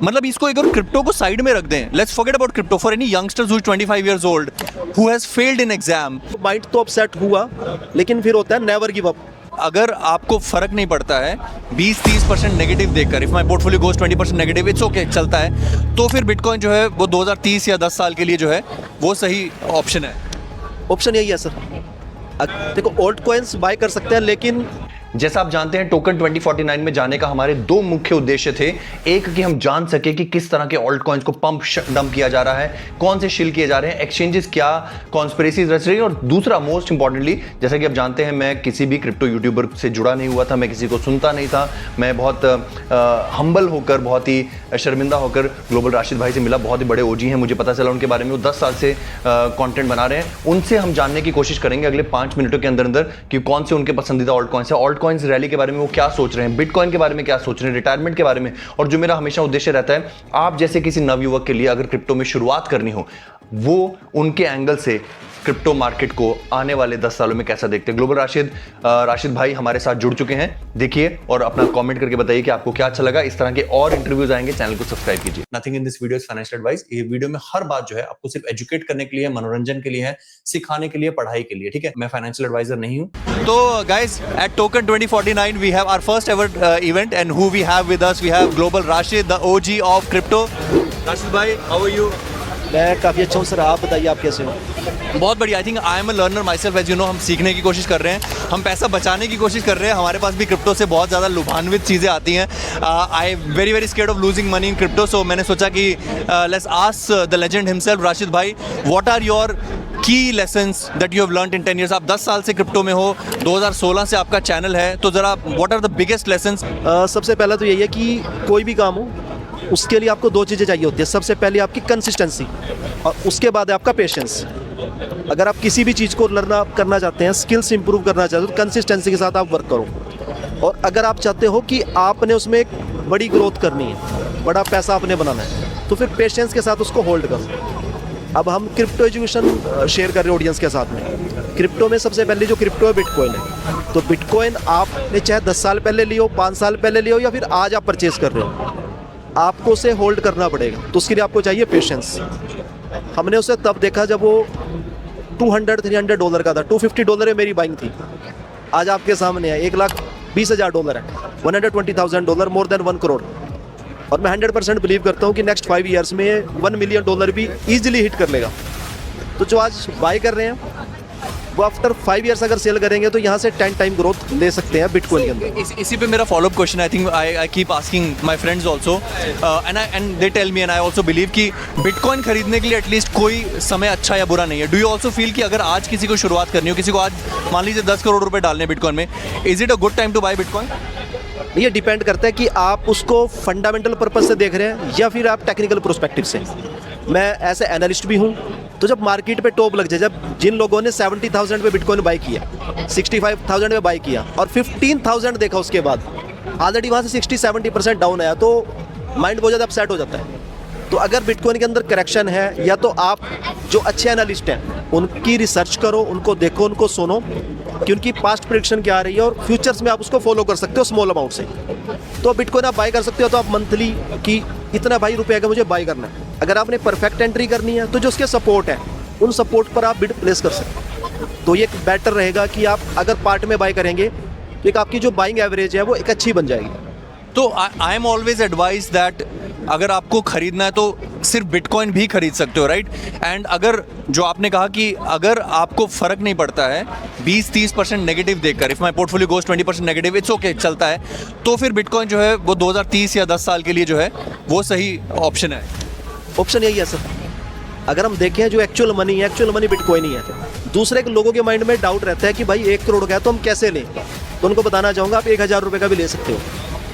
मतलब इसको एक और क्रिप्टो को साइड में रख दें, let's forget about crypto for any youngsters who is 25 years old who has failed in exam. Mind तो अपसेट हुआ, लेकिन फिर होता है नेवर गिव अप। अगर आपको फर्क नहीं पड़ता है 20-30% नेगेटिव देखकर, if my portfolio goes 20% negative, it's okay, चलता है, तो फिर बिटकॉइन जो है वो 2030 या 10 साल के लिए जो है वो सही ऑप्शन है। ऑप्शन यही है सर। देखो ओल्ड कॉइन्स बाय कर सकते हैं, लेकिन जैसा आप जानते हैं टोकन 2049 में जाने का हमारे दो मुख्य उद्देश्य थे। एक कि हम जान सके कि किस तरह के ऑल्ट कॉइन्स को पंप डंप किया जा रहा है, कौन से शिल किए जा रहे हैं, एक्सचेंजेस क्या कॉन्स्पिरेसीज रच रही है, और दूसरा मोस्ट इंपॉर्टेंटली, जैसा कि आप जानते हैं मैं किसी भी क्रिप्टो यूट्यूबर से जुड़ा नहीं हुआ था, मैं किसी को सुनता नहीं था, मैं बहुत हम्बल होकर, बहुत ही शर्मिंदा होकर ग्लोबल राशिद भाई से मिला। बहुत ही बड़े ओजी हैं, मुझे पता चला उनके बारे में, वो 10 साल से कंटेंट बना रहे हैं। उनसे हम जानने की कोशिश करेंगे अगले 5 मिनटों के अंदर अंदर कि कौन से उनके पसंदीदा ऑल्ट कॉइन्स है, ऑल्ट कॉइन्स रैली के बारे में वो क्या सोच रहे हैं, बिटकॉइन के बारे में क्या सोच रहे हैं, रिटायरमेंट के बारे में। और जो मेरा हमेशा उद्देश्य रहता है, आप जैसे किसी नवयुवक के लिए अगर क्रिप्टो में शुरुआत करनी हो, वो उनके एंगल से क्रिप्टो मार्केट को आने वाले 10 सालों में कैसा देखते हैं। ग्लोबल राशिद भाई हमारे साथ जुड़ चुके हैं, देखिए और अपना कमेंट करके बताइए कि आपको क्या अच्छा लगा। इस तरह के और इंटरव्यूज आएंगे, चैनल को सब्सक्राइब कीजिए। Nothing in this video is financial advice. ये वीडियो में हर बात जो है आपको सिर्फ एजुकेट करने के लिए, मनोरंजन के लिए है, सिखाने के लिए, पढ़ाई के लिए, ठीक है। मैं फाइनेंशियल एडवाइजर नहीं हूं। तो guys, at token 2049 we have our first ever event and who we have with us, we have global Rashid, the OG of crypto. Rashid भाई, हाउ आर यू? मैं काफ़ी अच्छा हूँ सर, आप बताइए आप कैसे हो? बहुत बढ़िया। I think I am a learner myself, as you know. हम सीखने की कोशिश कर रहे हैं, हम पैसा बचाने की कोशिश कर रहे हैं। हमारे पास भी क्रिप्टो से बहुत ज़्यादा लुभान्वित चीज़ें आती हैं। I very scared of losing money in crypto, so मैंने सोचा कि let's ask the legend himself, Rashid भाई, what are your key lessons that you have learned in 10 years? आप 10 साल से क्रिप्टो में हो, 2016 से आपका चैनल है, तो ज़रा what are the biggest lessons? सबसे पहला तो यही है कि कोई भी काम हो उसके लिए आपको दो चीज़ें चाहिए होती है। सबसे पहले आपकी कंसिस्टेंसी, और उसके बाद है आपका पेशेंस। अगर आप किसी भी चीज़ को लर्न करना चाहते हैं, स्किल्स इंप्रूव करना चाहते हो, तो कंसिस्टेंसी के साथ आप वर्क करो। और अगर आप चाहते हो कि आपने उसमें एक बड़ी ग्रोथ करनी है, बड़ा पैसा आपने बनाना है, तो फिर पेशेंस के साथ उसको होल्ड करो। अब हम क्रिप्टो एजुकेशन शेयर कर रहे हैं ऑडियंस के साथ में। क्रिप्टो में सबसे पहले जो क्रिप्टो है बिटकॉइन है। तो बिटकॉइन आपने चाहे 10 साल पहले लियो, 5 साल पहले लियो, या फिर आज आप परचेज कर रहे हो, आपको उसे होल्ड करना पड़ेगा। तो उसके लिए आपको चाहिए पेशेंस। हमने उसे तब देखा जब वो $200-300 का था। $250 में मेरी बाइंग थी। आज आपके सामने है $1,20,000 है, $120,000, मोर देन 1 करोड़। और मैं 100% बिलीव करता हूँ कि नेक्स्ट 5 ईयर्स में $1 मिलियन भी ईजिली हिट कर लेगा। तो जो आज बाय कर रहे हैं वो आफ्टर 5 ईयर्स अगर सेल करेंगे तो यहाँ से 10 टाइम ग्रोथ ले सकते हैं बिटकॉइन के अंदर। इसी पे मेरा followup question, I think I keep asking my friends also and they tell me and I also believe कि बिटकॉइन खरीदने के लिए एटलीस्ट कोई समय अच्छा या बुरा नहीं है। डू यू आल्सो फील कि अगर आज किसी को शुरुआत करनी हो, किसी को आज मान लीजिए 10 करोड़ रुपए डालने हैं बिटकॉइन में, is it a good time to buy bitcoin? ये डिपेंड करता है कि आप उसको फंडामेंटल पर्पस से देख रहे हैं या फिर आप टेक्निकल प्रोस्पेक्टिव से। मैं ऐसे एनालिस्ट भी हूँ, तो जब मार्केट पे टॉप लग जाए, जब जिन लोगों ने 70,000 पे बिटकॉइन बाई किया, 65,000 पे बाई किया और 15,000 देखा, उसके बाद ऑलरेडी वहाँ से 60-70% डाउन आया, तो माइंड बहुत ज़्यादा अपसेट हो जाता है। तो अगर बिटकॉइन के अंदर करेक्शन है, या तो आप जो अच्छे एनालिस्ट हैं उनकी रिसर्च करो, उनको देखो, उनको सुनो कि उनकी पास्ट प्रेडिक्शन क्या आ रही है, और फ्यूचर्स में आप उसको फॉलो कर सकते हो स्मॉल अमाउंट से। तो बिटकॉइन आप बाय कर सकते हो, तो आप मंथली की इतना भाई रुपये का मुझे बाय करना है। अगर आपने परफेक्ट एंट्री करनी है तो जो उसके सपोर्ट है, उन सपोर्ट पर आप बिड प्लेस कर सकते हो। तो ये बेटर रहेगा कि आप अगर पार्ट में बाय करेंगे तो एक आपकी जो बाइंग एवरेज है वो एक अच्छी बन जाएगी। तो I am always advise that अगर आपको खरीदना है तो सिर्फ बिटकॉइन भी खरीद सकते हो, राइट? एंड अगर जो आपने कहा कि अगर आपको फर्क नहीं पड़ता है 20-30% नेगेटिव देखकर, if my portfolio goes 20% negative, it's okay, चलता है, तो फिर बिटकॉइन जो है वो 2030 या 10 साल के लिए जो है वो सही ऑप्शन है। ऑप्शन यही है सर। अगर हम देखें जो एक्चुअल मनी बिटकॉइन ही है। दूसरे के लोगों के माइंड में डाउट रहता है कि भाई 1 करोड़ का है तो हम कैसे लें, तो उनको बताना चाहूँगा आप $1,000 का भी ले सकते हो।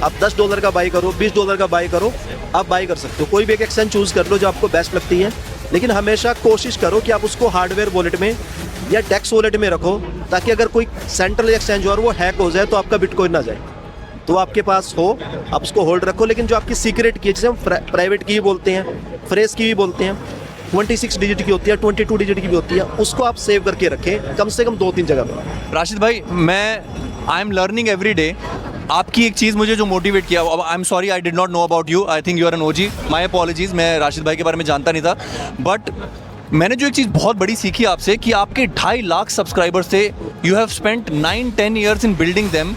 आप $10 का बाई करो, $20 का बाई करो, आप बाई कर सकते हो। कोई भी एक एक्सचेंज चूज़ कर लो जो आपको बेस्ट लगती है, लेकिन हमेशा कोशिश करो कि आप उसको हार्डवेयर वॉलेट में या डेक्स वॉलेट में रखो, ताकि अगर कोई सेंट्रल एक्सचेंज और वो हैक हो जाए तो आपका बिटकॉइन ना जाए। तो आपके पास हो, आप उसको होल्ड रखो। लेकिन जो आपकी सीक्रेट की, जिसे हम प्राइवेट की भी बोलते हैं, फ्रेश की भी बोलते हैं, 26 डिजिट की होती है, 22 डिजिट की भी होती है, उसको आप सेव करके रखें कम से कम 2-3 जगह पर। राशिद भाई, I am learning every day आपकी एक चीज़ मुझे जो मोटिवेट किया, I am sorry I did not know about you, I think you are an OG, my apologies, मैं राशिद भाई के बारे में जानता नहीं था, बट मैंने जो एक चीज़ बहुत बड़ी सीखी आपसे कि आपके 2.5 लाख सब्सक्राइबर्स थे, you have spent 9-10 years in building them.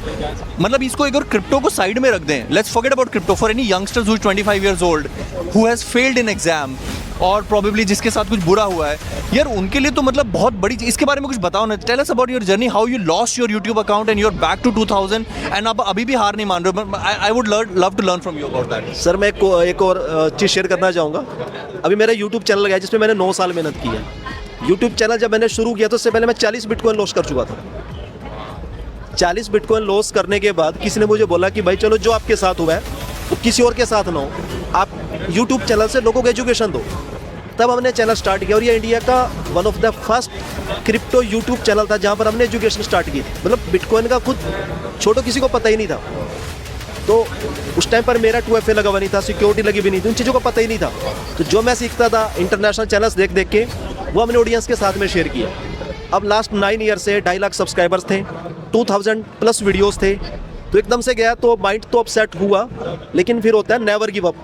मतलब इसको एक और क्रिप्टो को साइड में रख दें, let's forget about crypto, for any youngsters who is 25 years old who has failed in exam और प्रॉबेबली जिसके साथ कुछ बुरा हुआ है, यार उनके लिए तो मतलब बहुत बड़ी चीज़। इसके बारे में कुछ बताओ ना, tell us about your journey, how you lost your YouTube account and you're back to 2000 and आप अभी भी हार नहीं मान रहे हो। I would love to learn from you about that. Sir मैं एक और चीज़ शेयर करना चाहूँगा। अभी मेरा यूट्यूब चैनल गया जिसमें मैंने 9 साल मेहनत की है। यूट्यूब चैनल जब मैंने शुरू किया तो उससे पहले मैं 40 बिटकॉइन लॉस कर चुका था। 40 बिटकॉइन लॉस करने के बाद किसी ने मुझे बोला कि भाई चलो जो आपके साथ हुआ है वो किसी और के साथ ना हो, आप यूट्यूब चैनल से लोगों को एजुकेशन दो। तब हमने चैनल स्टार्ट किया और ये इंडिया का one of the first crypto YouTube channel था जहाँ पर हमने एजुकेशन स्टार्ट की। मतलब बिटकॉइन का खुद छोटो किसी को पता ही नहीं था। तो उस टाइम पर मेरा 2FA लगा हुआ नहीं था, सिक्योरिटी लगी भी नहीं थी, उन चीज़ों का पता ही नहीं था। तो जो मैं सीखता था इंटरनेशनल चैनल्स देख देख के वो हमने ऑडियंस के साथ में शेयर किया। अब लास्ट 9 ईयर से 2.5 लाख सब्सक्राइबर्स थे, 2000 प्लस वीडियोस थे। तो एकदम से गया तो माइंड तो अपसेट हुआ, लेकिन फिर होता है नेवर गिव अप,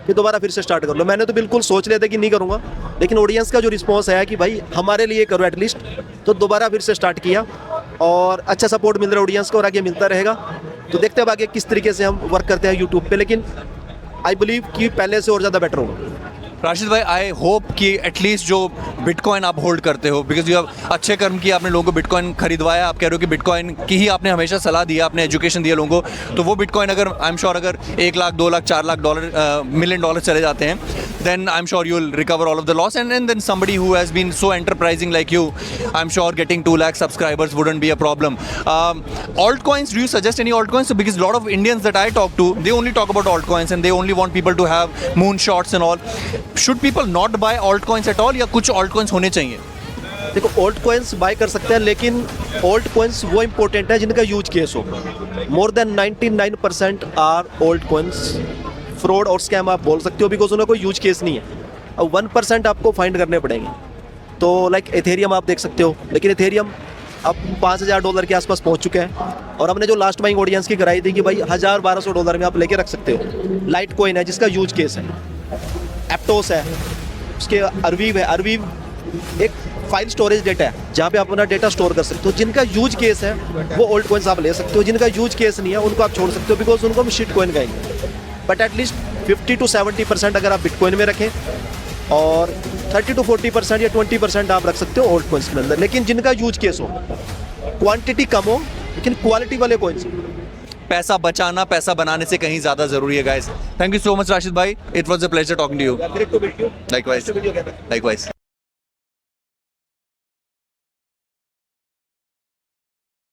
फिर दोबारा फिर से स्टार्ट कर लो। मैंने तो बिल्कुल सोच लिया था कि नहीं करूँगा, लेकिन ऑडियंस का जो रिस्पॉन्स आया कि भाई हमारे लिए करो एटलीस्ट, तो दोबारा फिर से स्टार्ट किया और अच्छा सपोर्ट मिल रहा है ऑडियंस को और आगे मिलता रहेगा। तो देखते हैं आगे किस तरीके से हम वर्क करते हैं यूट्यूब पे, लेकिन आई बिलीव कि पहले से और ज़्यादा बेटर होगा। राशिद भाई, आई होप कि एटलीस्ट जो बिटकॉइन आप होल्ड करते हो, बिकॉज यू हैव अच्छे कर्म किया, आपने लोगों को बिटकॉइन खरीदवाया, आप कह रहे हो कि बिटकॉइन की ही आपने हमेशा सलाह दिया, आपने एजुकेशन दिया लोगों को, तो वो बिटकॉइन अगर आई एम श्योर अगर 1 लाख 2 लाख 4 लाख मिलियन डॉलर चले जाते हैं, then I'm sure you'll recover all of the loss, and then somebody who has been so enterprising like you, I'm sure getting 2 lakh subscribers wouldn't be a problem. Altcoins, do you suggest any altcoins? So, because a lot of Indians that I talk to, they only talk about altcoins and they only want people to have moonshots and all. Should people not buy altcoins at all, या कुछ altcoins होने चाहिए? देखो old coins bye कर सकते हैं, लेकिन old coins वो इंपॉर्टेंट है जिनका यूज केस हो। More than 99% are altcoins fraud और स्कैम आप बोल सकते हो, बिकॉज उन्हें कोई यूज केस नहीं है। अब 1% आपको फाइंड करने पड़ेंगे। तो लाइक एथेरियम आप देख सकते हो, लेकिन एथेरियम अब $5000 के आसपास पहुंच चुके हैं। और हमने जो लास्ट बाइंग ऑडियंस की कराई थी कि भाई $1200 में आप लेके रख सकते हो। लाइट कॉइन है जिसका यूज केस है, एप्टोस है, उसके अरवीव है। अरवीव एक फाइल स्टोरेज डेटा है जहाँ पे आप अपना डेटा स्टोर कर सकते हो। जिनका यूज केस है वो ओल्ड कॉइन्स आप ले सकते हो, जिनका यूज केस नहीं है उनको आप छोड़ सकते हो, बिकॉज उनको हम शिट कॉइन कहेंगे। बट एटलीस्ट 50 to 70% अगर आप बिटकॉइन में रखें और 30 to 40% या 20% आप रख सकते हो ओल्ड कॉइन्स के अंदर, लेकिन जिनका यूज केस हो, क्वांटिटी कम हो लेकिन क्वालिटी वाले कॉइन्स। पैसा बचाना पैसा बनाने से कहीं ज़्यादा ज़रूरी है guys. Thank you so much Rashid भाई, it was a pleasure talking to you. Likewise.